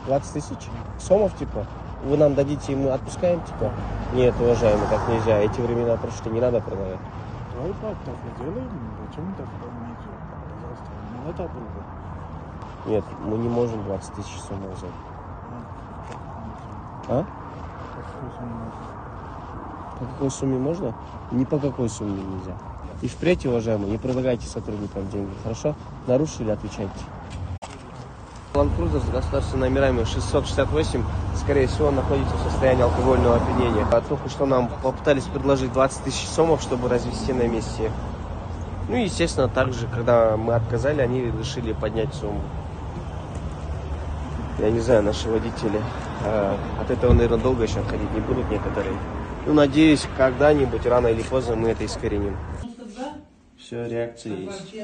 20 тысяч? Сомов, типа? Вы нам дадите, и мы отпускаем, типа? Нет, уважаемый, так нельзя. Эти времена прошли, не надо продавать. Давай так и делаем. Почему так нельзя? Пожалуйста, не надо было. Нет, мы не можем 20 тысяч сомов взять. А? По какой сумме можно? Ни по какой сумме нельзя. И впредь, уважаемые, не предлагайте сотрудникам деньги, хорошо? Нарушили, отвечайте. Land Cruiser с государственными номерами 668, скорее всего, находится в состоянии алкогольного опьянения. А только что нам попытались предложить 20 тысяч сомов, чтобы развести на месте. Ну и, естественно, также, когда мы отказали, они решили поднять сумму. Я не знаю, наши водители от этого, наверное, долго еще отходить не будут некоторые. Ну, надеюсь, когда-нибудь, рано или поздно, мы это искореним. Все, реакции есть.